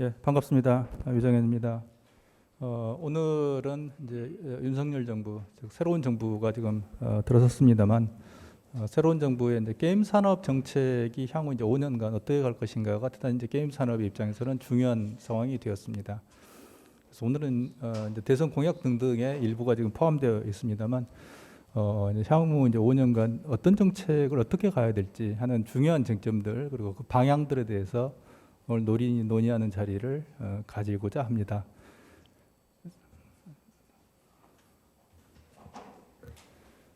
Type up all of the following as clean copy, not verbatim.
예, 반갑습니다. 유정현입니다. 오늘은 이제 윤석열 정부, 즉 새로운 정부가 지금 들어섰습니다만, 새로운 정부의 이제 게임 산업 정책이 향후 이제 5년간 어떻게 갈 것인가가 대단히 이제 게임 산업의 입장에서는 중요한 상황이 되었습니다. 그래서 오늘은 이제 대선 공약 등등의 일부가 지금 포함되어 있습니다만, 이제 향후 이제 5년간 어떤 정책을 어떻게 가야 될지 하는 중요한 쟁점들 그리고 그 방향들에 대해서 오늘 논의하는 자리를 가지고자 합니다.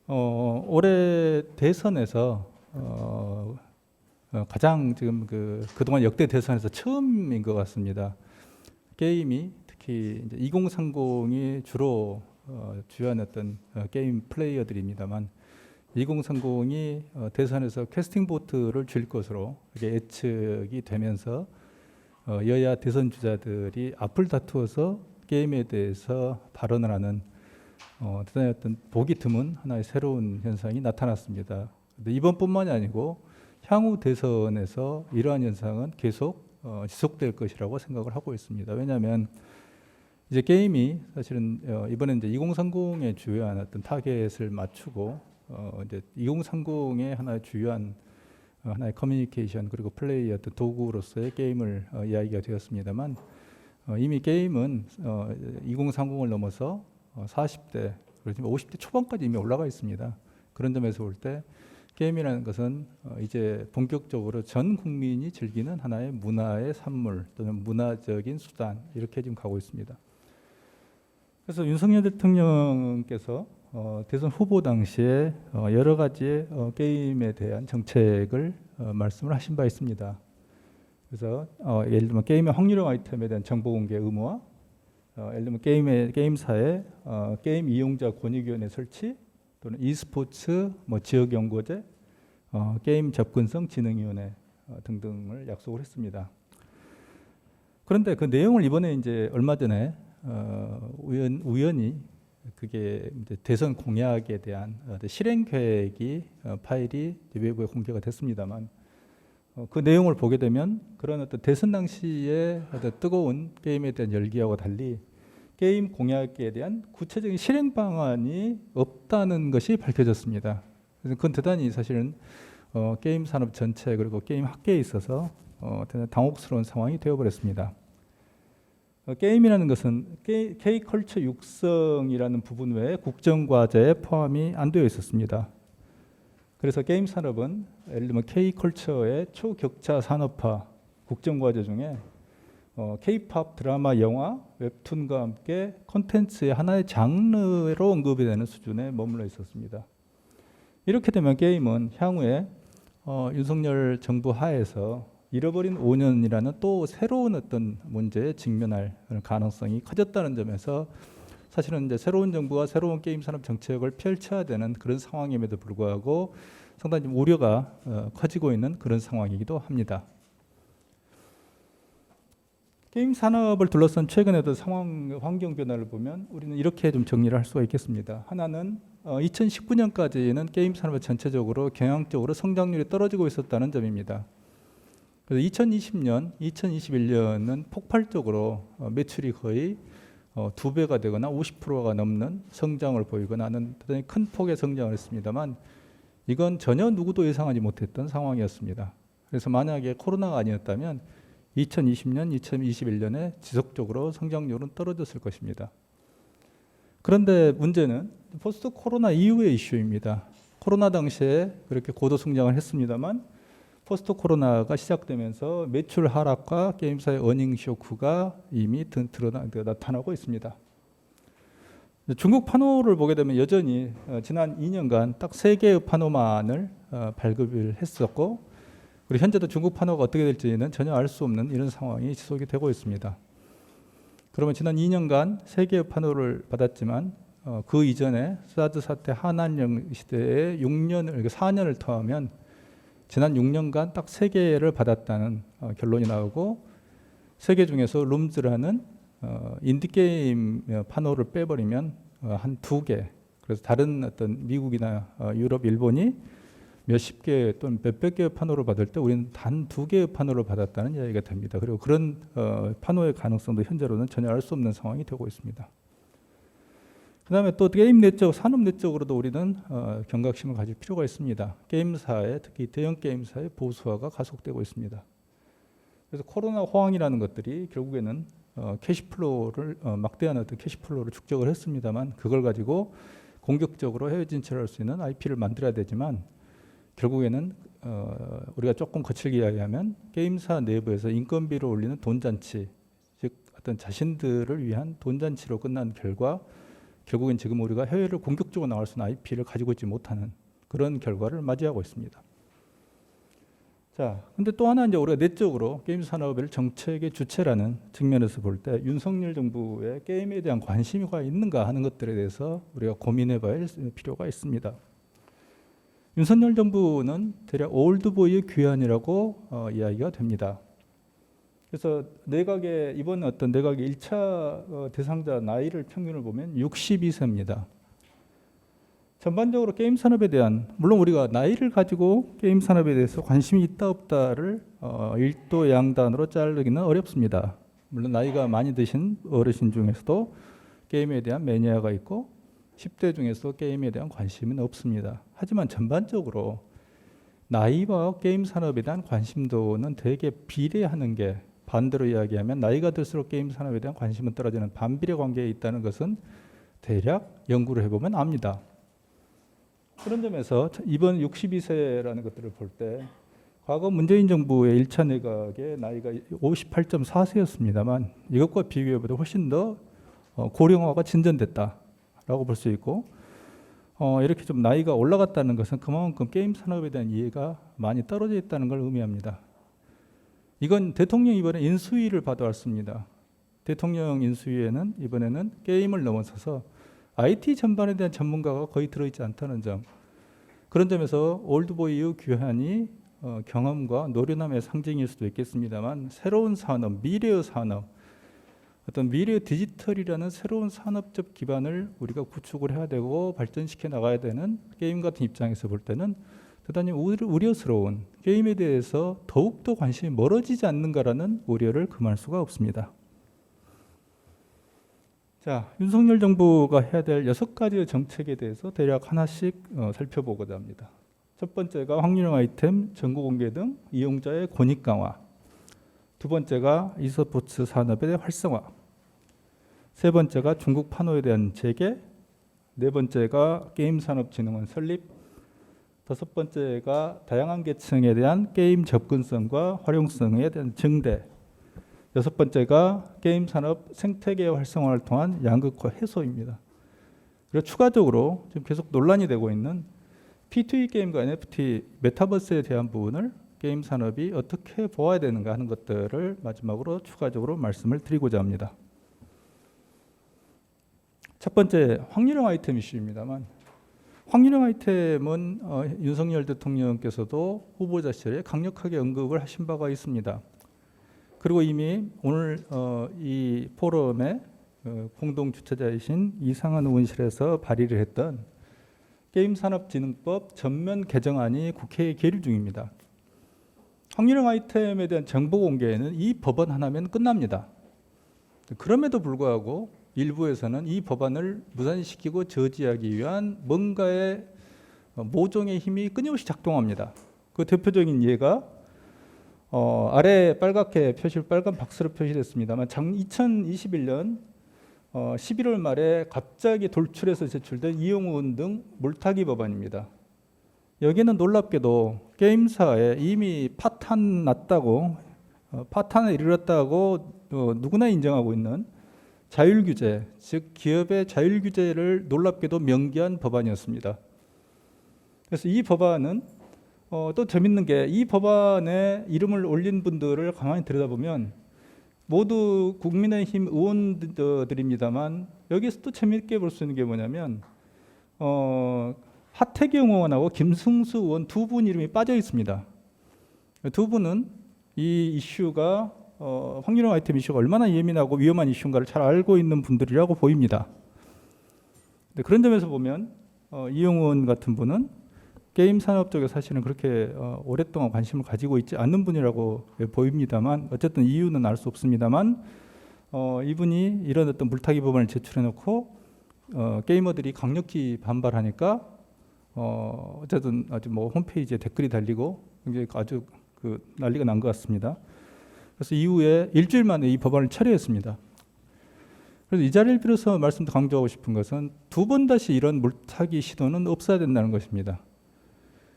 올해 대선에서 가장 지금 그동안 역대 대선에서 처음인 것 같습니다. 게임이 특히 이제 2030이 주로 주연했던 게임 플레이어들입니다만 2030이 대선에서 캐스팅 보트를 줄 것으로 예측이 되면서 여야 대선 주자들이 앞을 다투어서 게임에 대해서 발언을 하는 대단히 어떤 보기 드문 하나의 새로운 현상이 나타났습니다. 근데 이번뿐만이 아니고 향후 대선에서 이러한 현상은 계속 지속될 것이라고 생각을 하고 있습니다. 왜냐하면 이제 게임이 사실은 이번에 이제 2030의 주요한 어떤 타겟을 맞추고 이제 2030의 하나의 주요한 하나의 커뮤니케이션 그리고 플레이의 어떤 도구로서의 게임을 이야기가 되었습니다만 이미 게임은 2030을 넘어서 40대 그렇지만 50대 초반까지 이미 올라가 있습니다. 그런 점에서 볼 때 게임이라는 것은 이제 본격적으로 전 국민이 즐기는 하나의 문화의 산물 또는 문화적인 수단 이렇게 지금 가고 있습니다. 그래서 윤석열 대통령께서 대선 후보 당시에 여러 가지의 게임에 대한 정책을 말씀을 하신 바 있습니다. 그래서 예를 들면 게임의 확률형 아이템에 대한 정보 공개 의무화, 예를 들면 게임사의 게임 이용자 권익위원회 설치, 또는 e스포츠 지역 연구제, 게임 접근성 진흥위원회 등등을 약속을 했습니다. 그런데 그 내용을 이번에 이제 얼마 전에 우연히 그게 이제 대선 공약에 대한 실행 계획이 파일이 외부에 공개가 됐습니다만 그 내용을 보게 되면 그런 어떤 대선 당시에 어떤 뜨거운 게임에 대한 열기하고 달리 게임 공약에 대한 구체적인 실행 방안이 없다는 것이 밝혀졌습니다. 그래서 그건 대단히 사실은 게임 산업 전체 그리고 게임 학계에 있어서 대단히 당혹스러운 상황이 되어버렸습니다. 게임이라는 것은 K컬처 육성이라는 부분 외에 국정과제에 포함이 안 되어 있었습니다. 그래서 게임 산업은 예를 들면 K컬처의 초격차 산업화 국정과제 중에 K-팝 드라마, 영화, 웹툰과 함께 콘텐츠의 하나의 장르로 언급이 되는 수준에 머물러 있었습니다. 이렇게 되면 게임은 향후에 윤석열 정부 하에서 잃어버린 5년이라는 또 새로운 어떤 문제에 직면할 가능성이 커졌다는 점에서 사실은 이제 새로운 정부가 새로운 게임 산업 정책을 펼쳐야 되는 그런 상황임에도 불구하고 상당히 좀 우려가 커지고 있는 그런 상황이기도 합니다. 게임 산업을 둘러싼 최근에도 상황 환경 변화를 보면 우리는 이렇게 좀 정리를 할 수가 있겠습니다. 하나는 2019년까지는 게임 산업이 전체적으로 경향적으로 성장률이 떨어지고 있었다는 점입니다. 그래서 2020년, 2021년은 폭발적으로 매출이 거의 2배가 되거나 50%가 넘는 성장을 보이거나 하는 대단히 큰 폭의 성장을 했습니다만 이건 전혀 누구도 예상하지 못했던 상황이었습니다. 그래서 만약에 코로나가 아니었다면 2020년, 2021년에 지속적으로 성장률은 떨어졌을 것입니다. 그런데 문제는 포스트 코로나 이후의 이슈입니다. 코로나 당시에 그렇게 고도 성장을 했습니다만 포스트 코로나가 시작되면서 매출 하락과 게임사의 어닝 쇼크가 이미 나타나고 있습니다. 중국 판호를 보게 되면 여전히 지난 2년간 딱 3개의 판호만을 발급을 했었고 그리고 현재도 중국 판호가 어떻게 될지는 전혀 알 수 없는 이런 상황이 지속이 되고 있습니다. 그러면 지난 2년간 3개의 판호를 받았지만 그 이전에 사드 사태 한한령 시대에 4년을 더하면 지난 6년간 딱 3개를 받았다는 결론이 나오고 3개 중에서 룸즈라는 인디게임 판호를 빼버리면 한 2개 그래서 다른 어떤 미국이나 유럽, 일본이 몇십 개 또는 몇백 개의 판호를 받을 때 우리는 단 2개의 판호를 받았다는 이야기가 됩니다. 그리고 그런 판호의 가능성도 현재로는 전혀 알 수 없는 상황이 되고 있습니다. 그 다음에 또 게임 내적, 산업 내적으로도 우리는 경각심을 가질 필요가 있습니다. 게임사의, 특히 대형 게임사의 보수화가 가속되고 있습니다. 그래서 코로나 호황이라는 것들이 결국에는 캐시플로우를 막대한 어떤 캐시플로우를 축적을 했습니다만, 그걸 가지고 공격적으로 해외 진출할 수 있는 IP를 만들어야 되지만, 결국에는 우리가 조금 거칠게 이야기하면 게임사 내부에서 인건비를 올리는 돈잔치, 즉 어떤 자신들을 위한 돈잔치로 끝난 결과, 결국엔 지금 우리가 해외를 공격적으로 나갈 수 있는 IP를 가지고 있지 못하는 그런 결과를 맞이하고 있습니다. 자, 근데 또 하나 이제 우리가 내적으로 게임 산업의 정책의 주체라는 측면에서 볼 때 윤석열 정부의 게임에 대한 관심이 과연 있는가 하는 것들에 대해서 우리가 고민해봐야 할 필요가 있습니다. 윤석열 정부는 대략 올드보이의 귀환이라고 이야기가 됩니다. 그래서 내각의 이번 어떤 내각의 1차 대상자 나이를 평균을 보면 62세입니다. 전반적으로 게임 산업에 대한, 물론 우리가 나이를 가지고 게임 산업에 대해서 관심이 있다 없다를 일도 양단으로 자르기는 어렵습니다. 물론 나이가 많이 드신 어르신 중에서도 게임에 대한 매니아가 있고 10대 중에서 게임에 대한 관심은 없습니다. 하지만 전반적으로 나이와 게임 산업에 대한 관심도는 되게 비례하는 게, 반대로 이야기하면 나이가 들수록 게임 산업에 대한 관심은 떨어지는 반비례 관계에 있다는 것은 대략 연구를 해보면 압니다. 그런 점에서 이번 62세라는 것들을 볼 때 과거 문재인 정부의 1차 내각의 나이가 58.4세였습니다만 이것과 비교해보다 훨씬 더 고령화가 진전됐다라고 볼 수 있고, 이렇게 좀 나이가 올라갔다는 것은 그만큼 게임 산업에 대한 이해가 많이 떨어져 있다는 걸 의미합니다. 이건 대통령 이번에 인수위를 봐도 알습니다. 대통령 인수위에는 이번에는 게임을 넘어서서 IT 전반에 대한 전문가가 거의 들어있지 않다는 점, 그런 점에서 올드보이의 귀환이 경험과 노련함의 상징일 수도 있겠습니다만, 새로운 산업, 미래의 산업, 어떤 미래의 디지털이라는 새로운 산업적 기반을 우리가 구축을 해야 되고 발전시켜 나가야 되는 게임 같은 입장에서 볼 때는 대단히 우려스러운, 게임에 대해서 더욱더 관심이 멀어지지 않는가라는 우려를 금할 수가 없습니다. 자, 윤석열 정부가 해야 될 6가지의 정책에 대해서 대략 하나씩 살펴보고자 합니다. 첫 번째가 확률형 아이템, 정보 공개 등 이용자의 권익 강화. 두 번째가 e스포츠 산업의 활성화. 세 번째가 중국 판호에 대한 재개. 네 번째가 게임산업진흥원 설립. 다섯 번째가 다양한 계층에 대한 게임 접근성과 활용성에 대한 증대. 여섯 번째가 게임 산업 생태계 활성화를 통한 양극화 해소입니다. 그리고 추가적으로 지금 계속 논란이 되고 있는 P2E 게임과 NFT, 메타버스에 대한 부분을 게임 산업이 어떻게 보아야 되는가 하는 것들을 마지막으로 추가적으로 말씀을 드리고자 합니다. 첫 번째, 확률형 아이템 이슈입니다만, 확률형 아이템은 윤석열 대통령께서도 후보자 시절에 강력하게 언급을 하신 바가 있습니다. 그리고 이미 오늘 이 포럼의 공동 주최자이신 이상한 의원실에서 발의를 했던 게임산업진흥법 전면 개정안이 국회에 계류 중입니다. 확률형 아이템에 대한 정보 공개는 이 법안 하나면 끝납니다. 그럼에도 불구하고 일부에서는 이 법안을 무산시키고 저지하기 위한 뭔가의 모종의 힘이 끊임없이 작동합니다. 그 대표적인 예가 아래 빨갛게 빨간 박스로 표시됐습니다만 2021년 11월 말에 갑자기 돌출해서 제출된 이용훈 등 물타기 법안입니다. 여기는 놀랍게도 게임사에 이미 파탄 났다고, 파탄에 이르렀다고 누구나 인정하고 있는 자율규제, 즉 기업의 자율규제를 놀랍게도 명기한 법안이었습니다. 그래서 이 법안은 또 재밌는 게, 이 법안에 이름을 올린 분들을 가만히 들여다보면 모두 국민의힘 의원들입니다만, 여기서 또 재밌게 볼 수 있는 게 뭐냐면 하태경 의원하고 김승수 의원 두 분 이름이 빠져 있습니다. 두 분은 이 이슈가 확률형 아이템 이슈가 얼마나 예민하고 위험한 이슈인가를 잘 알고 있는 분들이라고 보입니다. 그런 점에서 보면 이용훈 같은 분은 게임 산업 쪽에 사실은 그렇게 오랫동안 관심을 가지고 있지 않는 분이라고 보입니다만, 어쨌든 이유는 알 수 없습니다만, 이분이 이런 어떤 물타기 법안을 제출해놓고 게이머들이 강력히 반발하니까 어쨌든 아주 뭐 홈페이지에 댓글이 달리고 굉장히 아주 그 난리가 난 것 같습니다. 그래서 이후에 일주일 만에 이 법안을 처리했습니다. 그래서 이 자리를 빌어서 강조하고 싶은 것은 두 번 다시 이런 물타기 시도는 없어야 된다는 것입니다.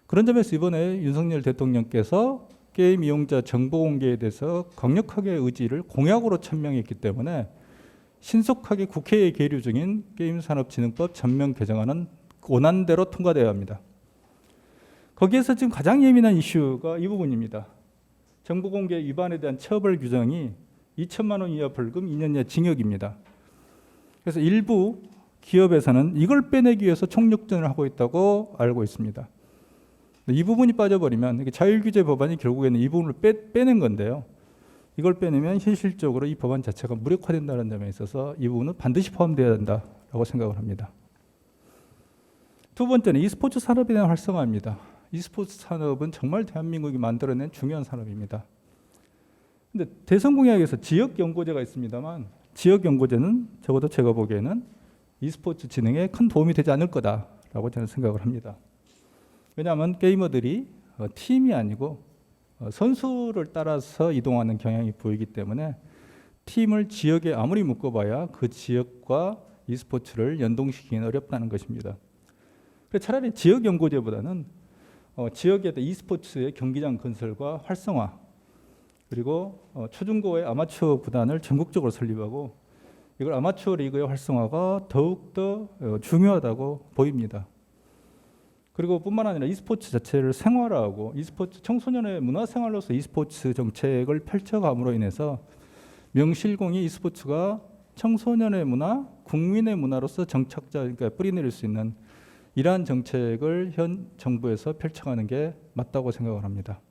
그런 점에서 이번에 윤석열 대통령께서 게임 이용자 정보 공개에 대해서 강력하게 의지를 공약으로 천명했기 때문에 신속하게 국회에 계류 중인 게임산업진흥법 전면 개정안은 원안대로 통과되어야 합니다. 거기에서 지금 가장 예민한 이슈가 이 부분입니다. 정보 공개 위반에 대한 처벌 규정이 2천만 원 이하 벌금 2년 이하 징역입니다. 그래서 일부 기업에서는 이걸 빼내기 위해서 총력전을 하고 있다고 알고 있습니다. 이 부분이 빠져버리면 자율규제 법안이 결국에는 이 부분을 빼낸 건데요. 이걸 빼내면 현실적으로 이 법안 자체가 무력화된다는 점에 있어서 이 부분은 반드시 포함되어야 된다라고 생각을 합니다. 두 번째는 e스포츠 산업에 대한 활성화입니다. e스포츠 산업은 정말 대한민국이 만들어낸 중요한 산업입니다. 근데 대선공약에서 지역연구제가 있습니다만, 지역연구제는 적어도 제가 보기에는 e스포츠 진흥에 큰 도움이 되지 않을 거다라고 저는 생각을 합니다. 왜냐하면 게이머들이 팀이 아니고 선수를 따라서 이동하는 경향이 보이기 때문에 팀을 지역에 아무리 묶어봐야 그 지역과 e스포츠를 연동시키기는 어렵다는 것입니다. 그래서 차라리 지역연구제보다는 지역에 e스포츠의 경기장 건설과 활성화, 그리고 초중고의 아마추어 구단을 전국적으로 설립하고 이걸 아마추어 리그의 활성화가 더욱더 중요하다고 보입니다. 그리고 뿐만 아니라 e스포츠 자체를 생활화하고 e스포츠 청소년의 문화생활로서 e스포츠 정책을 펼쳐감으로 인해서 명실공히 e스포츠가 청소년의 문화, 국민의 문화로서 정착자, 그러니까 뿌리내릴 수 있는 이러한 정책을 현 정부에서 펼쳐가는 게 맞다고 생각을 합니다.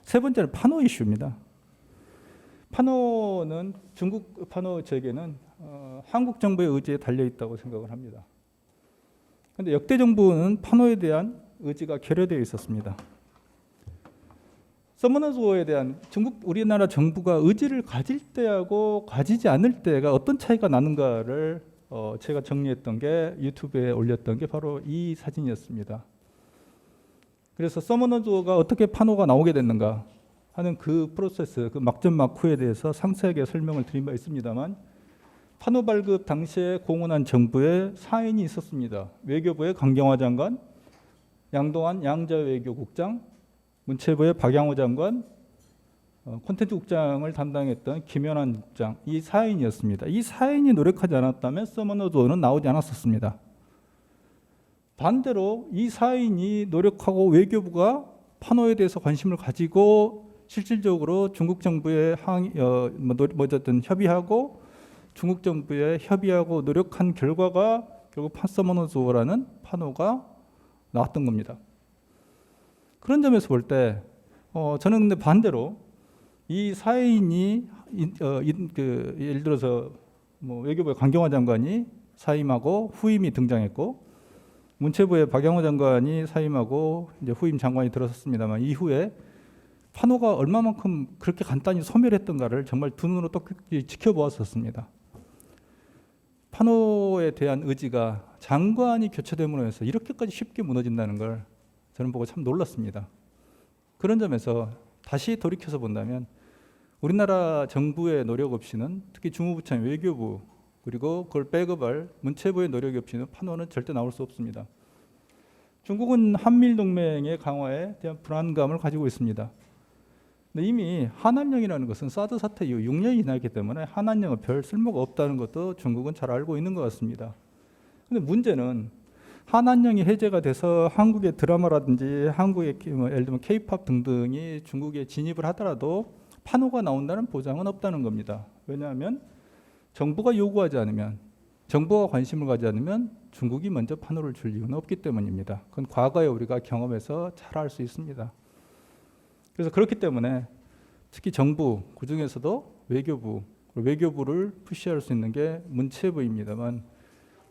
세 번째는 파노 이슈입니다. 파노는 중국 파노 재개는 한국 정부의 의지에 달려 있다고 생각을 합니다. 그런데 역대 정부는 파노에 대한 의지가 결여되어 있었습니다. 서머너즈 워에 대한 우리나라 정부가 의지를 가질 때하고 가지지 않을 때가 어떤 차이가 나는가를 제가 정리했던 게 유튜브에 올렸던 게 바로 이 사진이었습니다. 그래서 서머너즈 워가 어떻게 파노가 나오게 됐는가 하는 그 프로세스, 그 막전 막후에 대해서 상세하게 설명을 드린 바 있습니다만, 파노 발급 당시에 공헌한 정부에 사인이 있었습니다. 외교부의 강경화 장관, 양동안 양자외교국장, 문체부의 박양호 장관, 콘텐츠 국장을 담당했던 김연한 국장, 이 사인이었습니다. 이 사인이 노력하지 않았다면 서머너즈 워는 나오지 않았었습니다. 반대로 이 사인이 노력하고 외교부가 파노에 대해서 관심을 가지고 실질적으로 중국 정부에 어쨌든 협의하고 중국 정부에 협의하고 노력한 결과가 결국 서머너즈 워라는 파노가 나왔던 겁니다. 그런 점에서 볼 때 저는 근데 반대로 이 사인이 예를 들어서 외교부의 강경화 장관이 사임하고 후임이 등장했고 문체부의 박양호 장관이 사임하고 이제 후임 장관이 들어섰습니다만, 이후에 파노가 얼마만큼 그렇게 간단히 소멸했던가를 정말 두 눈으로 똑똑히 지켜보았었습니다. 파노에 대한 의지가 장관이 교체됨으로 해서 이렇게까지 쉽게 무너진다는 걸 저는 보고 참 놀랐습니다. 그런 점에서 다시 돌이켜서 본다면 우리나라 정부의 노력 없이는, 특히 주무부처인 외교부 그리고 그걸 백업할 문체부의 노력이 없이는 파노는 절대 나올 수 없습니다. 중국은 한미동맹의 강화에 대한 불안감을 가지고 있습니다. 근데 이미 한한령이라는 것은 사드 사태 이후 6년이 지났기 때문에 한한령은 별 쓸모가 없다는 것도 중국은 잘 알고 있는 것 같습니다. 근데 문제는 한한령이 해제가 돼서 한국의 드라마라든지 한국의 예를 들면 K-팝 등등이 중국에 진입을 하더라도 파노가 나온다는 보장은 없다는 겁니다. 왜냐하면 정부가 요구하지 않으면, 정부가 관심을 가지 않으면 중국이 먼저 파노를 줄 이유는 없기 때문입니다. 그건 과거에 우리가 경험해서 잘 알 수 있습니다. 그래서 그렇기 때문에 특히 정부, 그중에서도 외교부를 푸시할 수 있는 게 문체부입니다만,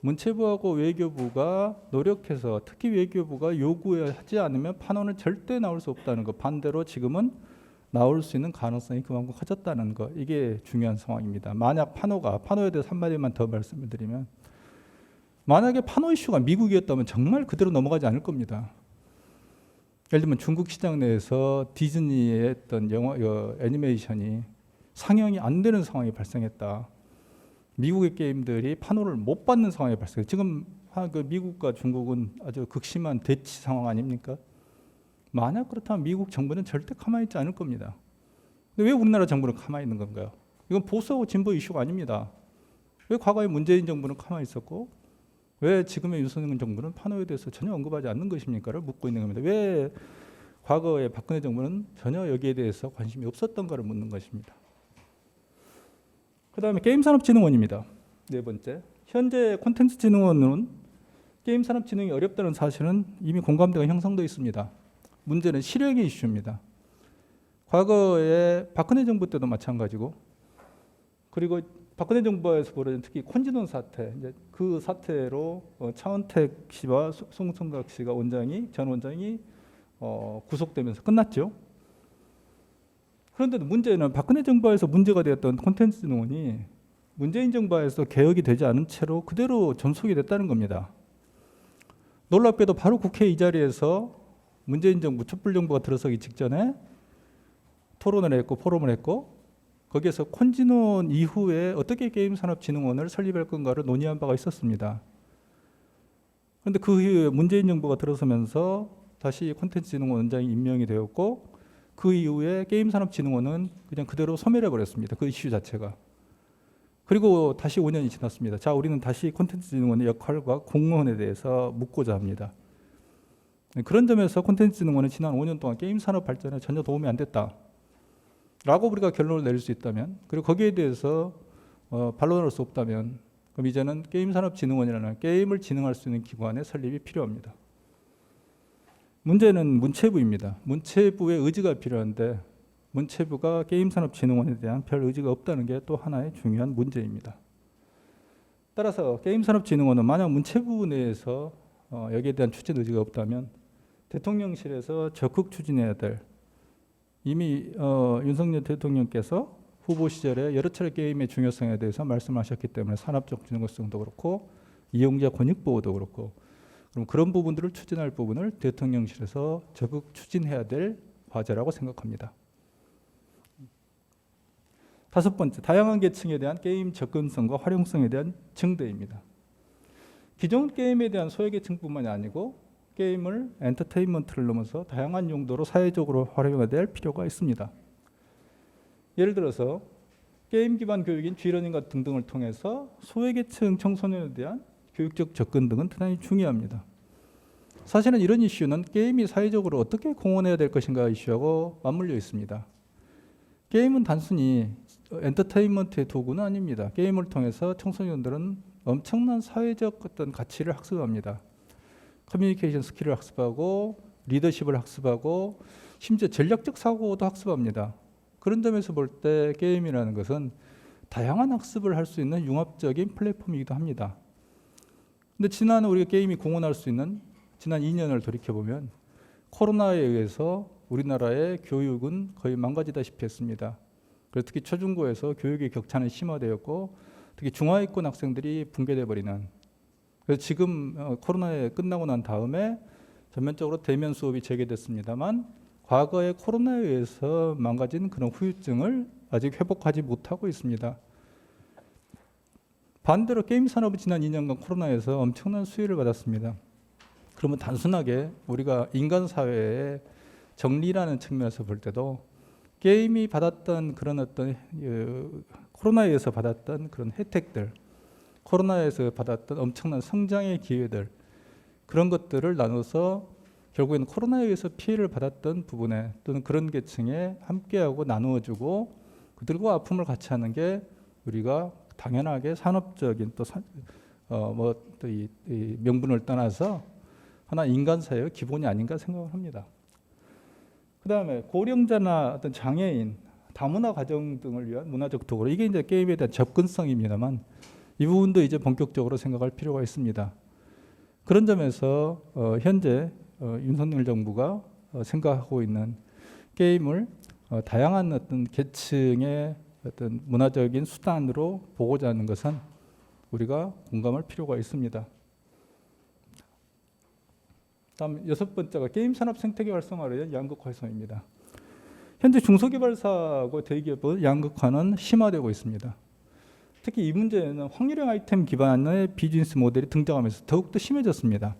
문체부하고 외교부가 노력해서 특히 외교부가 요구하지 않으면 판호는 절대 나올 수 없다는 것, 반대로 지금은 나올 수 있는 가능성이 그만큼 커졌다는 것, 이게 중요한 상황입니다. 만약 판호에 대해서 한마디만 더 말씀을 드리면, 만약에 판호 이슈가 미국이었다면 정말 그대로 넘어가지 않을 겁니다. 예를 들면 중국 시장 내에서 디즈니의 어떤 애니메이션이 상영이 안 되는 상황이 발생했다. 미국의 게임들이 판호를 못 받는 상황이 발생해요. 지금 미국과 중국은 아주 극심한 대치 상황 아닙니까? 만약 그렇다면 미국 정부는 절대 가만히 있지 않을 겁니다. 근데 왜 우리나라 정부는 가만히 있는 건가요? 이건 보수하고 진보 이슈가 아닙니다. 왜 과거에 문재인 정부는 가만히 있었고 왜 지금의 윤석열 정부는 판호에 대해서 전혀 언급하지 않는 것입니까를 묻고 있는 겁니다. 왜 과거의 박근혜 정부는 전혀 여기에 대해서 관심이 없었던가를 묻는 것입니다. 그 다음에 게임산업진흥원입니다. 네 번째, 현재 콘텐츠진흥원은 게임산업진흥이 어렵다는 사실은 이미 공감대가 형성되어 있습니다. 문제는 실행의 이슈입니다. 과거에 박근혜 정부 때도 마찬가지고, 그리고 박근혜 정부에서 벌어진 특히 콘진원 사태, 이제 그 사태로 차은택 씨와 송성각 씨가 전 원장이 구속되면서 끝났죠. 그런데 문제는 박근혜 정부에서 문제가 되었던 콘텐츠진흥원이 문재인 정부에서 개혁이 되지 않은 채로 그대로 존속이 됐다는 겁니다. 놀랍게도 바로 국회 이 자리에서 문재인 정부, 촛불정부가 들어서기 직전에 토론을 했고 포럼을 했고, 거기에서 콘진원 이후에 어떻게 게임산업진흥원을 설립할 건가를 논의한 바가 있었습니다. 그런데 그 이후에 문재인 정부가 들어서면서 다시 콘텐츠진흥원 원장이 임명이 되었고, 그 이후에 게임산업진흥원은 그냥 그대로 소멸해버렸습니다. 그 이슈 자체가. 그리고 다시 5년이 지났습니다. 자, 우리는 다시 콘텐츠진흥원의 역할과 공무원에 대해서 묻고자 합니다. 그런 점에서 콘텐츠진흥원은 지난 5년 동안 게임산업 발전에 전혀 도움이 안 됐다 라고 우리가 결론을 내릴 수 있다면, 그리고 거기에 대해서 반론할 수 없다면, 그럼 이제는 게임산업진흥원이라는 게임을 진흥할 수 있는 기관의 설립이 필요합니다. 문제는 문체부입니다. 문체부의 의지가 필요한데 문체부가 게임산업진흥원에 대한 별 의지가 없다는 게 또 하나의 중요한 문제입니다. 따라서 게임산업진흥원은 만약 문체부 내에서 여기에 대한 추진 의지가 없다면 대통령실에서 적극 추진해야 될, 이미 윤석열 대통령께서 후보 시절에 여러 차례 게임의 중요성에 대해서 말씀하셨기 때문에 산업적 중요성도 그렇고 이용자 권익 보호도 그렇고, 그럼 그런 부분들을 추진할 부분을 대통령실에서 적극 추진해야 될 과제라고 생각합니다. 다섯 번째, 다양한 계층에 대한 게임 접근성과 활용성에 대한 증대입니다. 기존 게임에 대한 소외계층뿐만이 아니고 게임을 엔터테인먼트를 넘어서 다양한 용도로 사회적으로 활용해야 될 필요가 있습니다. 예를 들어서 게임 기반 교육인 G러닝과 등등을 통해서 소외계층 청소년에 대한 교육적 접근 등은 대단히 중요합니다. 사실은 이런 이슈는 게임이 사회적으로 어떻게 공헌해야 될 것인가 이슈하고 맞물려 있습니다. 게임은 단순히 엔터테인먼트의 도구는 아닙니다. 게임을 통해서 청소년들은 엄청난 사회적 어떤 가치를 학습합니다. 커뮤니케이션 스킬을 학습하고 리더십을 학습하고 심지어 전략적 사고도 학습합니다. 그런 점에서 볼 때 게임이라는 것은 다양한 학습을 할 수 있는 융합적인 플랫폼이기도 합니다. 근데 지난 우리가 게임이 공헌할 수 있는 지난 2년을 돌이켜보면 코로나에 의해서 우리나라의 교육은 거의 망가지다시피 했습니다. 그래서 특히 초중고에서 교육의 격차는 심화되었고 특히 중하위권 학생들이 붕괴돼 버리는, 그래서 지금 코로나에 끝나고 난 다음에 전면적으로 대면 수업이 재개됐습니다만 과거에 코로나에 의해서 망가진 그런 후유증을 아직 회복하지 못하고 있습니다. 반대로 게임 산업이 지난 2년간 코로나에서 엄청난 수혜를 받았습니다. 그러면 단순하게 우리가 인간 사회의 정리라는 측면에서 볼 때도 게임이 받았던 그런 어떤 코로나에 의해서 받았던 그런 혜택들, 코로나에서 받았던 엄청난 성장의 기회들, 그런 것들을 나눠서 결국에는 코로나에 의해서 피해를 받았던 부분에 또는 그런 계층에 함께하고 나누어주고 그들과 아픔을 같이 하는 게 우리가 당연하게 산업적인 또 이 명분을 떠나서 하나 인간 사회의 기본이 아닌가 생각을 합니다. 그 다음에 고령자나 어떤 장애인, 다문화 가정 등을 위한 문화적 도구, 이게 이제 게임에 대한 접근성입니다만 이 부분도 이제 본격적으로 생각할 필요가 있습니다. 그런 점에서 현재 윤석열 정부가 생각하고 있는 게임을 다양한 어떤 계층의 어떤 문화적인 수단으로 보고자 하는 것은 우리가 공감할 필요가 있습니다. 다음 6번째가 게임 산업 생태계 활성화를 위한 양극화 활성화입니다. 현재 중소개발사하고 대기업의 양극화는 심화되고 있습니다. 특히 이 문제는 확률형 아이템 기반의 비즈니스 모델이 등장하면서 더욱더 심해졌습니다.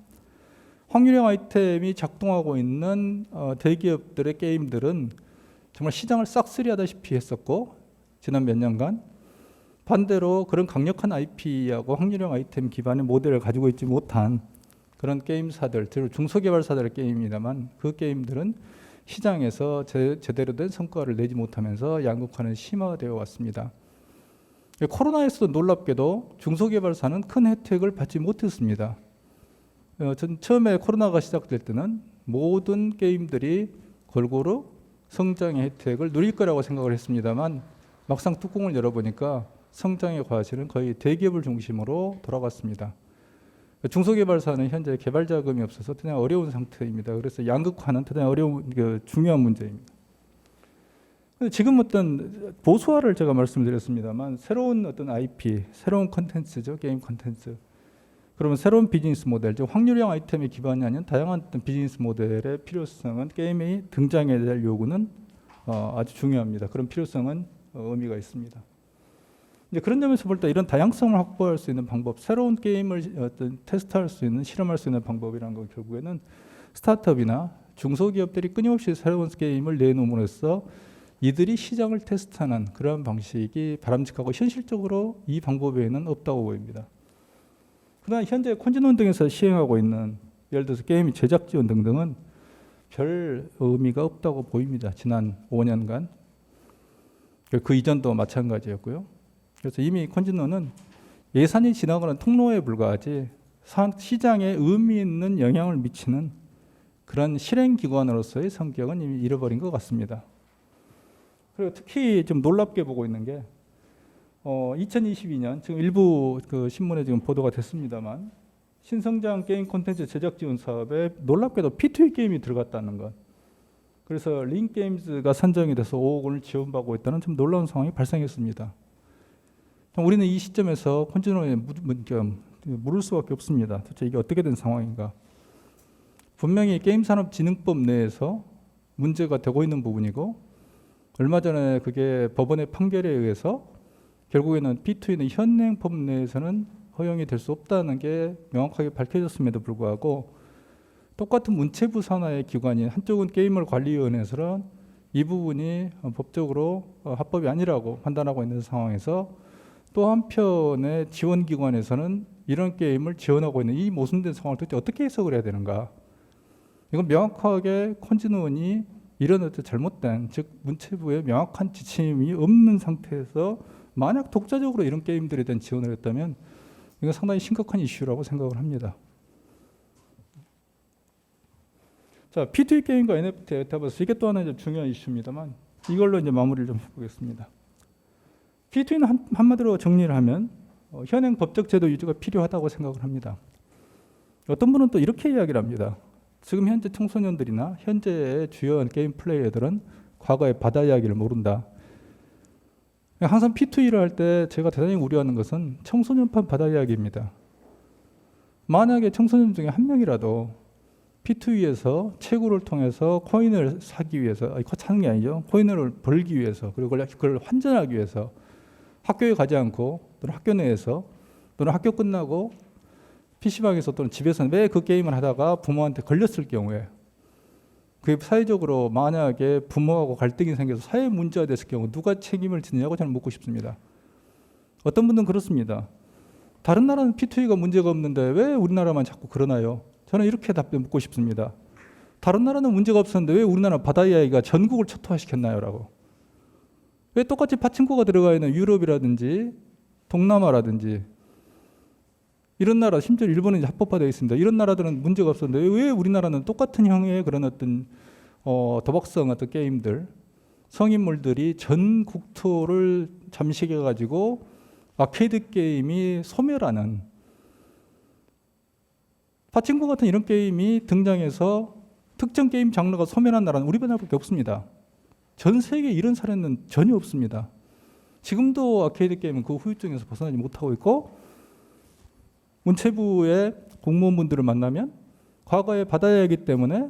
확률형 아이템이 작동하고 있는 대기업들의 게임들은 정말 시장을 싹쓸이하다시피 했었고, 지난 몇 년간 반대로 그런 강력한 IP하고 확률형 아이템 기반의 모델을 가지고 있지 못한 그런 게임사들, 중소개발사들의 게임입니다만 그 게임들은 시장에서 제대로 된 성과를 내지 못하면서 양극화는 심화되어 왔습니다. 코로나에서도 놀랍게도 중소개발사는 큰 혜택을 받지 못했습니다. 전 처음에 코로나가 시작될 때는 모든 게임들이 골고루 성장의 혜택을 누릴 거라고 생각을 했습니다만 막상 뚜껑을 열어보니까 성장의 과실은 거의 대기업을 중심으로 돌아갔습니다. 중소개발사는 현재 개발 자금이 없어서 대단히 어려운 상태입니다. 그래서 양극화는 대단히 어려운 중요한 문제입니다. 지금 어떤 보수화를 제가 말씀드렸습니다만 새로운 어떤 IP, 새로운 컨텐츠죠, 게임 컨텐츠. 그러면 새로운 비즈니스 모델, 즉 확률형 아이템에 기반이 아닌 다양한 어떤 비즈니스 모델의 필요성은 게임이 등장해야 될 요구는 아주 중요합니다. 그런 필요성은 의미가 있습니다. 이제 그런 점에서 볼 때 이런 다양성을 확보할 수 있는 방법, 새로운 게임을 어떤 테스트할 수 있는, 실험할 수 있는 방법이라는 건 결국에는 스타트업이나 중소기업들이 끊임없이 새로운 게임을 내놓음으로써 이들이 시장을 테스트하는 그런 방식이 바람직하고 현실적으로 이 방법 외에는 없다고 보입니다. 그러나 현재 콘진원 등에서 시행하고 있는 예를 들어서 게임 제작 지원 등등은 별 의미가 없다고 보입니다. 지난 5년간. 그 이전도 마찬가지였고요. 그래서 이미 콘진원은 예산이 지나가는 통로에 불과하지 시장에 의미 있는 영향을 미치는 그런 실행기관으로서의 성격은 이미 잃어버린 것 같습니다. 그리고 특히 좀 놀랍게 보고 있는 게 2022년 지금 일부 그 신문에 지금 보도가 됐습니다만 신성장 게임 콘텐츠 제작 지원 사업에 놀랍게도 P2E 게임이 들어갔다는 것. 그래서 링게임즈가 선정이 돼서 5억 원을 지원받고 있다는 좀 놀라운 상황이 발생했습니다. 우리는 이 시점에서 콘진원에 물을 수밖에 없습니다. 도대체 이게 어떻게 된 상황인가? 분명히 게임산업진흥법 내에서 문제가 되고 있는 부분이고 얼마 전에 그게 법원의 판결에 의해서 결국에는 P2E는 현행법 내에서는 허용이 될 수 없다는 게 명확하게 밝혀졌음에도 불구하고 똑같은 문체부 산하의 기관인 한쪽은 게임을 관리위원회에서는 이 부분이 법적으로 합법이 아니라고 판단하고 있는 상황에서 또 한편의 지원기관에서는 이런 게임을 지원하고 있는 이 모순된 상황을 도대체 어떻게 해석을 해야 되는가? 이건 명확하게 콘진원이 이런 어떤 잘못된, 즉 문체부의 명확한 지침이 없는 상태에서 만약 독자적으로 이런 게임들에 대한 지원을 했다면 이건 상당히 심각한 이슈라고 생각을 합니다. 자, P2E 게임과 NFT, 메타버스 이게 또 하나 이제 중요한 이슈입니다만 이걸로 이제 마무리를 좀 해보겠습니다. P2E는 한마디로 정리를 하면 현행 법적 제도 유지가 필요하다고 생각을 합니다. 어떤 분은 또 이렇게 이야기를 합니다. 지금 현재 청소년들이나 현재의 주요한 게임 플레이어들은 과거의 바다 이야기를 모른다. 항상 P2E를 할 때 제가 대단히 우려하는 것은 청소년판 바다 이야기입니다. 만약에 청소년 중에 한 명이라도 P2E에서 채굴을 통해서 코인을 사기 위해서, 사는 게 아니죠. 코인을 벌기 위해서, 그리고 그걸 환전하기 위해서 학교에 가지 않고 또는 학교 내에서 또는 학교 끝나고 PC방에서 또는 집에서 왜 그 게임을 하다가 부모한테 걸렸을 경우에 그게 사회적으로 만약에 부모하고 갈등이 생겨서 사회 문제가 됐을 경우 누가 책임을 지느냐고 저는 묻고 싶습니다. 어떤 분들은 그렇습니다. 다른 나라는 P2E가 문제가 없는데 왜 우리나라만 자꾸 그러나요? 저는 이렇게 답변 묻고 싶습니다. 다른 나라는 문제가 없었는데 왜 우리나라 바다 이야기가 전국을 초토화시켰나요? 라고. 왜 똑같이 파친코가 들어가 있는 유럽이라든지 동남아라든지 이런 나라, 심지어 일본은 이제 합법화되어 있습니다. 이런 나라들은 문제가 없었는데 왜 우리나라는 똑같은 형의 그런 어떤 도박성 어떤 게임들, 성인물들이 전 국토를 잠식해가지고 아케이드 게임이 소멸하는, 파친코 같은 이런 게임이 등장해서 특정 게임 장르가 소멸한 나라는 우리나라밖에 없습니다. 전 세계에 이런 사례는 전혀 없습니다. 지금도 아케이드 게임은 그 후유증에서 벗어나지 못하고 있고, 문체부의 공무원분들을 만나면 과거에 받아야 하기 때문에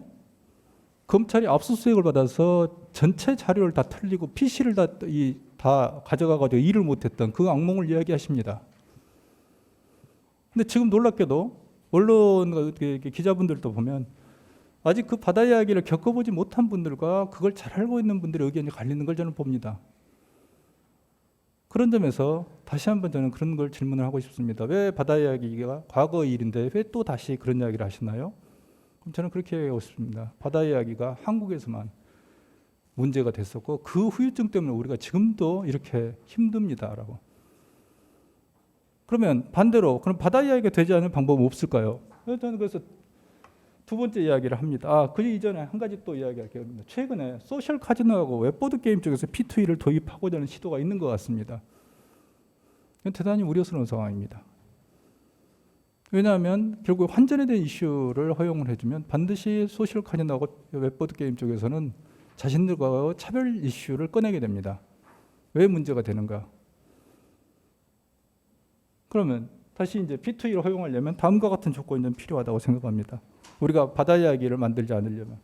검찰이 압수수색을 받아서 전체 자료를 다 털리고 PC를 다 가져가가지고 일을 못했던 그 악몽을 이야기하십니다. 근데 지금 놀랍게도 언론 기자분들도 보면 아직 그 바다 이야기를 겪어보지 못한 분들과 그걸 잘 알고 있는 분들의 의견이 갈리는 걸 저는 봅니다. 그런 점에서 다시 한번 저는 그런 걸 질문을 하고 싶습니다. 왜 바다 이야기가 과거의 일인데 왜 또 다시 그런 이야기를 하시나요? 그럼 저는 그렇게 얘기하고 싶습니다. 바다 이야기가 한국에서만 문제가 됐었고 그 후유증 때문에 우리가 지금도 이렇게 힘듭니다라고. 그러면 반대로 그럼 바다 이야기가 되지 않을 방법은 없을까요? 저는 그래서 두 번째 이야기를 합니다. 그 이전에 한 가지 또 이야기할게요. 최근에 소셜 카지노하고 웹보드 게임 쪽에서 P2E를 도입하고자 하는 시도가 있는 것 같습니다. 이건 대단히 우려스러운 상황입니다. 왜냐하면 결국 환전에 대한 이슈를 허용을 해주면 반드시 소셜 카지노하고 웹보드 게임 쪽에서는 자신들과 차별 이슈를 꺼내게 됩니다. 왜 문제가 되는가? 그러면 다시 이제 P2E를 허용하려면 다음과 같은 조건이 좀 필요하다고 생각합니다. 우리가 바다 이야기를 만들지 않으려면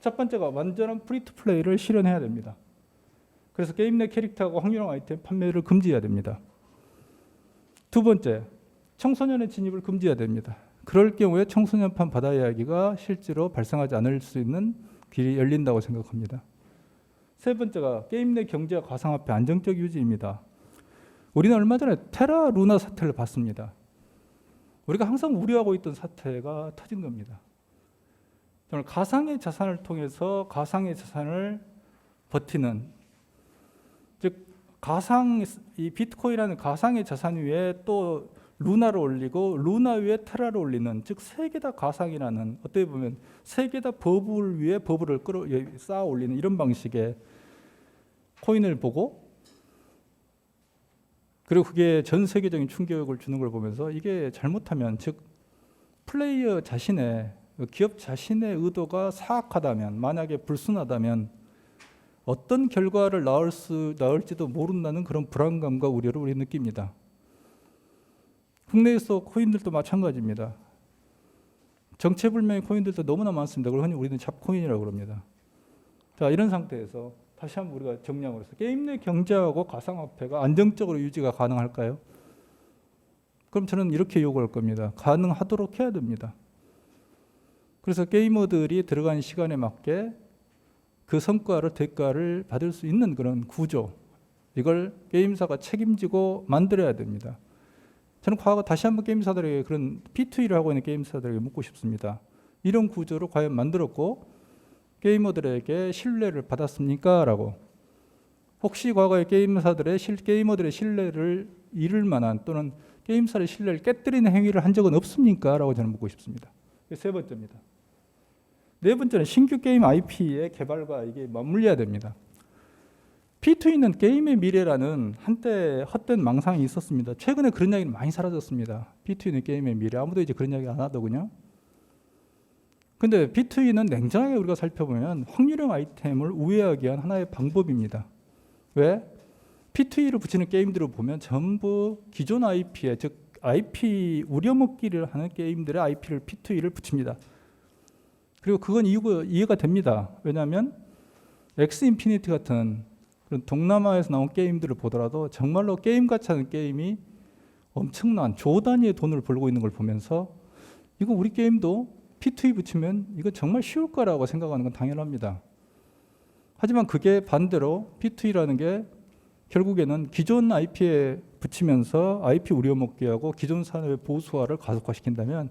첫 번째가 완전한 프리투플레이를 실현해야 됩니다. 그래서 게임 내 캐릭터하고 확률형 아이템 판매를 금지해야 됩니다. 두 번째, 청소년의 진입을 금지해야 됩니다. 그럴 경우에 청소년판 바다 이야기가 실제로 발생하지 않을 수 있는 길이 열린다고 생각합니다. 세 번째가 게임 내 경제와 가상화폐 안정적 유지입니다. 우리는 얼마 전에 테라 루나 사태를 봤습니다. 우리가 항상 우려하고 있던 사태가 터진 겁니다. 정말 가상의 자산을 통해서 가상의 자산을 버티는, 즉 이 비트코인이라는 가상의 자산 위에 또 루나를 올리고 루나 위에 테라를 올리는, 즉 세 개 다 가상이라는, 어떻게 보면 세 개 다 버블 위에 버블을 쌓아 올리는 이런 방식의 코인을 보고, 그리고 그게 전 세계적인 충격을 주는 걸 보면서 이게 잘못하면, 즉 플레이어 자신의, 기업 자신의 의도가 사악하다면, 만약에 불순하다면 어떤 결과를 낳을지도 모른다는 그런 불안감과 우려를 우리 느낍니다. 국내에서 코인들도 마찬가지입니다. 정체불명의 코인들도 너무나 많습니다. 그걸 흔히 우리는 잡코인이라고 그럽니다. 자, 이런 상태에서 다시 한번 우리가 정리하고 해서 게임 내 경제하고 가상화폐가 안정적으로 유지가 가능할까요? 그럼 저는 이렇게 요구할 겁니다. 가능하도록 해야 됩니다. 그래서 게이머들이 들어간 시간에 맞게 그 성과를, 대가를 받을 수 있는 그런 구조, 이걸 게임사가 책임지고 만들어야 됩니다. 저는 과거 다시 한번 게임사들에게, 그런 P2E를 하고 있는 게임사들에게 묻고 싶습니다. 이런 구조를 과연 만들었고 게이머들에게 신뢰를 받았습니까? 라고. 혹시 과거에 게이머들의 신뢰를 잃을 만한, 또는 게임사의 신뢰를 깨뜨리는 행위를 한 적은 없습니까? 라고 저는 묻고 싶습니다. 세 번째입니다. 네 번째는 신규 게임 IP의 개발과 이게 맞물려야 됩니다. P2E는 게임의 미래라는 한때 헛된 망상이 있었습니다. 최근에 그런 이야기는 많이 사라졌습니다. P2E는 게임의 미래. 아무도 이제 그런 이야기 안 하더군요. 근데 P2E는 냉정하게 우리가 살펴보면 확률형 아이템을 우회하기 위한 하나의 방법입니다. 왜? P2E를 붙이는 게임들을 보면 전부 기존 IP에, 즉 IP 우려먹기를 하는 게임들의 IP를 P2E를 붙입니다. 그리고 그건 이해가 됩니다. 왜냐하면 엑스 인피니티 같은 그런 동남아에서 나온 게임들을 보더라도 정말로 게임같이 하는 게임이 엄청난 조 단위의 돈을 벌고 있는 걸 보면서 이거 우리 게임도 P2E 붙이면 이거 정말 쉬울 거라고 생각하는 건 당연합니다. 하지만 그게 반대로 P2E라는 게 결국에는 기존 IP에 붙이면서 IP 우려먹기하고 기존 산업의 보수화를 가속화시킨다면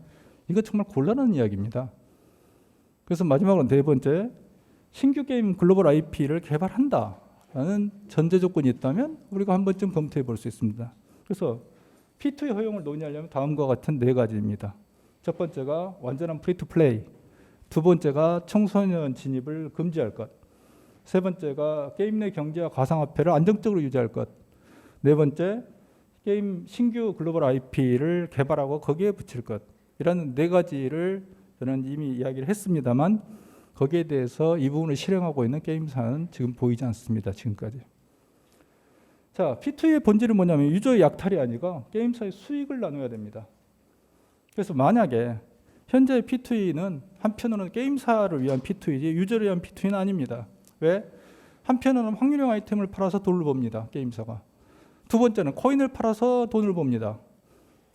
이거 정말 곤란한 이야기입니다. 그래서 마지막으로 네 번째, 신규 게임 글로벌 IP를 개발한다라는 전제 조건이 있다면 우리가 한 번쯤 검토해 볼 수 있습니다. 그래서 P2E 허용을 논의하려면 다음과 같은 네 가지입니다. 첫 번째가 완전한 프리투플레이, 두 번째가 청소년 진입을 금지할 것, 세 번째가 게임 내 경제와 가상화폐를 안정적으로 유지할 것, 네 번째 게임 신규 글로벌 IP를 개발하고 거기에 붙일 것, 이라는 네 가지를 저는 이미 이야기를 했습니다만 거기에 대해서 이 부분을 실행하고 있는 게임사는 지금 보이지 않습니다. 지금까지. 자, P2E의 본질은 뭐냐면 유저의 약탈이 아니고 게임사의 수익을 나눠야 됩니다. 그래서 만약에 현재 P2E는 한편으로는 게임사를 위한 P2E지 유저를 위한 P2E는 아닙니다. 왜? 한편으로는 확률형 아이템을 팔아서 돈을 법니다. 게임사가. 두 번째는 코인을 팔아서 돈을 법니다.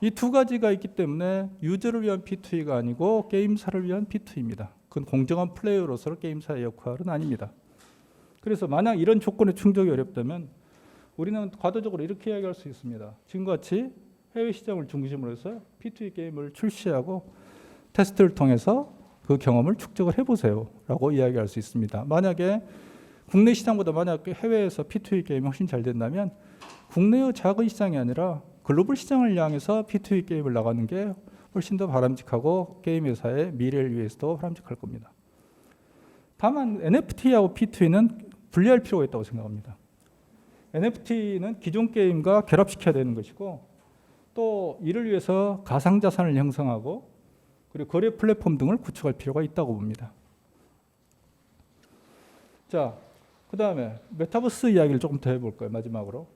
이 두 가지가 있기 때문에 유저를 위한 P2E가 아니고 게임사를 위한 P2E입니다. 그건 공정한 플레이어로서 게임사의 역할은 아닙니다. 그래서 만약 이런 조건에 충족이 어렵다면 우리는 과도적으로 이렇게 이야기할 수 있습니다. 지금과 같이 해외 시장을 중심으로 해서 P2E 게임을 출시하고 테스트를 통해서 그 경험을 축적을 해보세요 라고 이야기할 수 있습니다. 만약에 국내 시장보다 만약 해외에서 P2E 게임이 훨씬 잘 된다면 국내의 작은 시장이 아니라 글로벌 시장을 향해서 P2E 게임을 나가는 게 훨씬 더 바람직하고 게임 회사의 미래를 위해서도 바람직할 겁니다. 다만 NFT하고 P2E는 분리할 필요가 있다고 생각합니다. NFT는 기존 게임과 결합시켜야 되는 것이고 또 이를 위해서 가상자산을 형성하고 그리고 거래 플랫폼 등을 구축할 필요가 있다고 봅니다. 자, 그 다음에 메타버스 이야기를 조금 더 해볼까요? 마지막으로.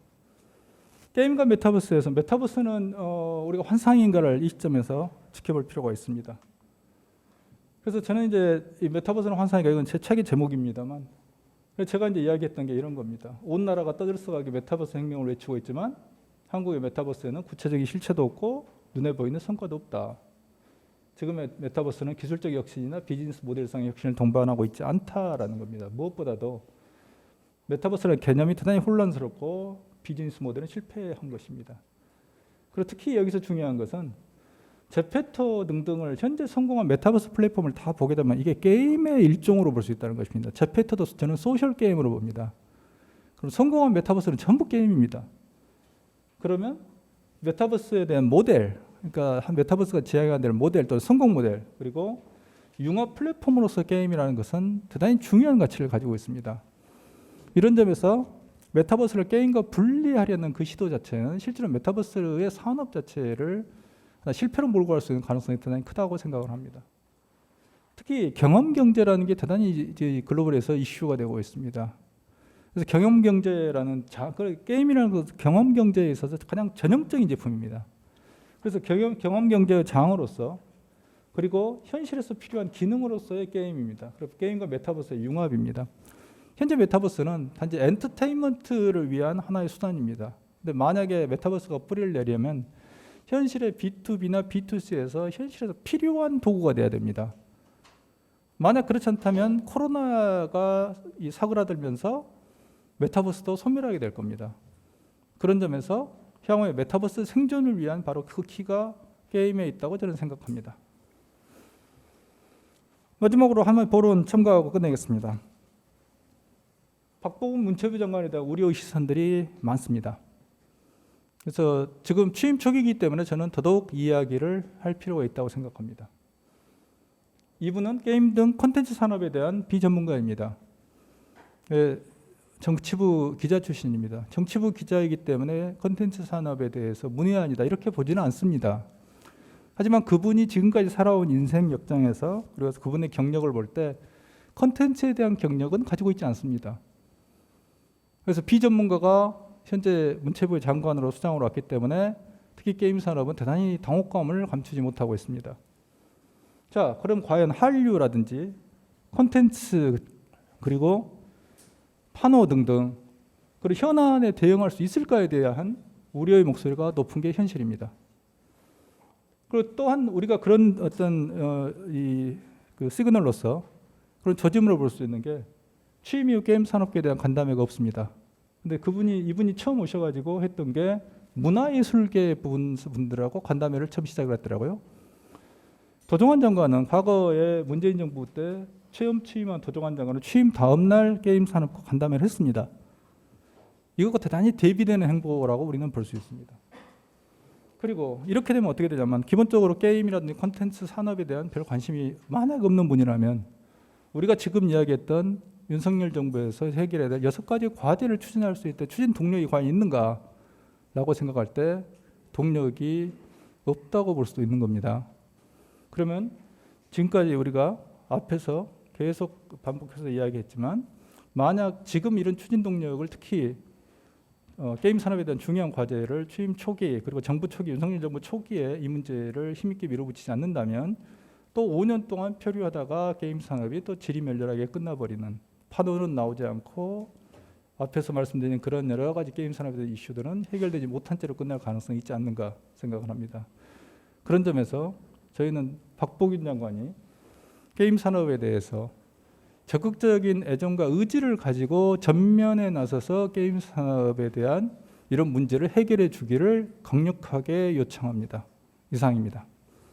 게임과 메타버스에서 메타버스는 우리가 환상인가를 이 시점에서 지켜볼 필요가 있습니다. 그래서 저는 이제 이 메타버스는 환상인가 이건 제 책의 제목입니다만 제가 이제 이야기했던 게 이런 겁니다. 온 나라가 떠들썩하게 메타버스 혁명을 외치고 있지만 한국의 메타버스에는 구체적인 실체도 없고 눈에 보이는 성과도 없다. 지금의 메타버스는 기술적 혁신이나 비즈니스 모델상의 혁신을 동반하고 있지 않다라는 겁니다. 무엇보다도 메타버스라는 개념이 대단히 혼란스럽고 비즈니스 모델은 실패한 것입니다. 그리고 특히 여기서 중요한 것은 제페토 등등을 현재 성공한 메타버스 플랫폼을 다 보게 되면 이게 게임의 일종으로 볼 수 있다는 것입니다. 제페토도 저는 소셜 게임으로 봅니다. 그럼 성공한 메타버스는 전부 게임입니다. 그러면 메타버스에 대한 모델, 그러니까 한 메타버스가 지향해야 될 모델 또는 성공 모델 그리고 융합 플랫폼으로서 게임이라는 것은 대단히 중요한 가치를 가지고 있습니다. 이런 점에서 메타버스를 게임과 분리하려는 그 시도 자체는 실제로 메타버스의 산업 자체를 실패로 몰고 갈 수 있는 가능성이 대단히 크다고 생각을 합니다. 특히 경험 경제라는 게 대단히 이제 글로벌에서 이슈가 되고 있습니다. 그래서 경험 경제라는 게임이라는 것은 경험 경제에 있어서 가장 전형적인 제품입니다. 그래서 경험 경제의 장으로서 그리고 현실에서 필요한 기능으로서의 게임입니다. 그리고 게임과 메타버스의 융합입니다. 현재 메타버스는 단지 엔터테인먼트를 위한 하나의 수단입니다. 근데 만약에 메타버스가 뿌리를 내려면 현실의 B2B나 B2C에서 현실에서 필요한 도구가 돼야 됩니다. 만약 그렇지 않다면 코로나가 사그라들면서 메타버스도 소멸하게 될 겁니다. 그런 점에서 향후에 메타버스 생존을 위한 바로 그 키가 게임에 있다고 저는 생각합니다. 마지막으로 한번 보론 첨가하고 끝내겠습니다. 박보분 문체부 장관에 대한 우려의 시선들이 많습니다. 그래서 지금 취임 초기이기 때문에 저는 더더욱 이야기를 할 필요가 있다고 생각합니다. 이분은 게임 등 콘텐츠 산업에 대한 비전문가입니다. 정치부 기자 출신입니다. 정치부 기자이기 때문에 콘텐츠 산업에 대해서 문외한이다 이렇게 보지는 않습니다. 하지만 그분이 지금까지 살아온 인생 역장에서 그리고 그분의 경력을 볼 때 콘텐츠에 대한 경력은 가지고 있지 않습니다. 그래서 비전문가가 현재 문체부의 장관으로 수장으로 왔기 때문에 특히 게임 산업은 대단히 당혹감을 감추지 못하고 있습니다. 자, 그럼 과연 한류라든지 콘텐츠 그리고 판호 등등 그리고 현안에 대응할 수 있을까에 대한 우려의 목소리가 높은 게 현실입니다. 그리고 또한 우리가 그런 어떤 그 시그널로서 그런 조짐으로 볼 수 있는 게 취임 이후 게임 산업계에 대한 간담회가 없습니다. 근데 이분이 처음 오셔가지고 했던 게 문화예술계 분들하고 간담회를 처음 시작을 했더라고요. 도종환 장관은 과거에 문재인 정부 때 처음 취임한 도종환 장관은 취임 다음 날 게임 산업과 간담회를 했습니다. 이거가 대단히 대비되는 행보라고 우리는 볼 수 있습니다. 그리고 이렇게 되면 어떻게 되냐면 기본적으로 게임이라든지 콘텐츠 산업에 대한 별 관심이 만약 없는 분이라면 우리가 지금 이야기했던 윤석열 정부에서 해결해야 될 6가지 과제를 추진할 수 있다. 추진 동력이 과연 있는가? 라고 생각할 때 동력이 없다고 볼 수도 있는 겁니다. 그러면 지금까지 우리가 앞에서 계속 반복해서 이야기했지만 만약 지금 이런 추진 동력을 특히 게임 산업에 대한 중요한 과제를 취임 초기 그리고 정부 초기 윤석열 정부 초기에 이 문제를 힘있게 밀어붙이지 않는다면 또 5년 동안 표류하다가 게임 산업이 또 지리멸렬하게 끝나버리는 파도는 나오지 않고 앞에서 말씀드린 그런 여러 가지 게임 산업에 대한 이슈들은 해결되지 못한 채로 끝날 가능성이 있지 않는가 생각을 합니다. 그런 점에서 저희는 박보균 장관이 게임 산업에 대해서 적극적인 애정과 의지를 가지고 전면에 나서서 게임 산업에 대한 이런 문제를 해결해 주기를 강력하게 요청합니다. 이상입니다.